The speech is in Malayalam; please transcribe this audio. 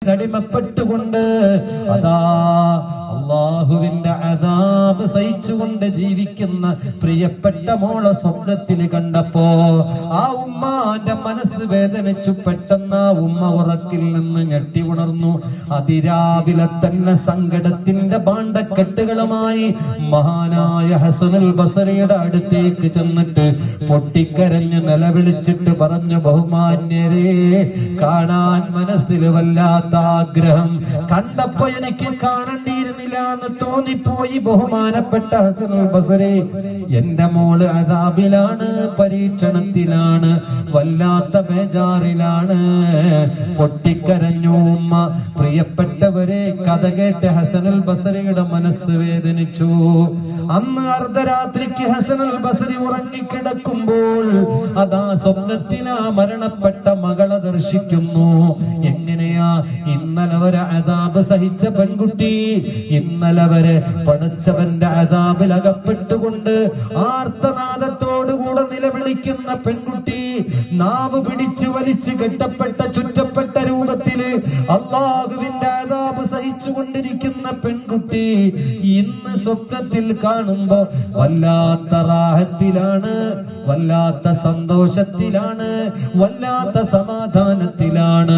ചൂഷണത്തിനടിമപ്പെട്ടുകൊണ്ട് അതാ അല്ലാഹുവിന്റെ അദാബ് സഹിച്ചുകൊണ്ട് ജീവിക്കുന്ന പ്രിയപ്പെട്ട മോളെ സ്വപ്നത്തിൽ കണ്ടപ്പോ ആ ഉമ്മാന്റെ മനസ്സ് വേദനിച്ചു. പെട്ടെന്ന് ആ ഉമ്മ ഉറക്കിൽ നിന്ന് ഞെട്ടി ഉണർന്നു. അതിരാവിലെ തന്നെ സങ്കടത്തിന്റെ ഭാണ്ഡക്കെട്ടുകളുമായി മഹാനായ ഹസനുൽ ബസരിയുടെ അടുത്തേക്ക് ചെന്നിട്ട് പൊട്ടിക്കരഞ്ഞ് നിലവിളിച്ചിട്ട് പറഞ്ഞു, ബഹുമാന്യരേ, കാണാൻ മനസ്സിൽ വല്ലാത്ത ആഗ്രഹം, കണ്ടപ്പോ എനിക്ക് കാണേണ്ടിയിരുന്നില്ല എന്ന് തോന്നിപ്പോയി. ബഹുമാനപ്പെട്ട ഹസനുൽ ബസരി, എന്റെ മോള് അദാബിലാണ്, പരീക്ഷണത്തിലാണ്, വല്ലാത്ത ബേജാറിലാണ്. പൊട്ടിക്കരഞ്ഞു ഉമ്മ. പ്രിയപ്പെട്ടവരെ, കഥ കേട്ട് ഹസനുൽ ബസരിയുടെ മനസ്സ് വേദനിച്ചു. അന്ന് അർദ്ധരാത്രിക്ക് ഹസനുൽ ബസരി ഉറങ്ങിക്കിടക്കുമ്പോൾ അതാ സ്വപ്നത്തിനാ മരണപ്പെട്ട മകളെ ദർശിക്കുന്നു. എങ്ങനെയാ? ഇന്നലെ വരെ അദാബ് സഹിച്ച പെൺകുട്ടി, ഇന്നലെ വരെ പടച്ചവന്റെ അദാബിൽ അകപ്പെട്ടുകൊണ്ട് ആർത്തനാദത്തോടുകൂടെ നിലവിളിക്കുന്ന പെൺകുട്ടി, നാവ് പിടിച്ചു വലിച്ച് കെട്ടപ്പെട്ട ചുറ്റപ്പെട്ട രൂപത്തില് അല്ലാഹുവിന്റെ അദാബ് സഹിച്ചുകൊണ്ടിരിക്കുന്ന പെൺകുട്ടി ഇന്ന് സ്വപ്നത്തിൽ കാണുമ്പോ വല്ലാത്ത റാഹത്തിലാണ്, വല്ലാത്ത സന്തോഷത്തിലാണ്, വല്ലാത്ത സമാധാനത്തിലാണ്.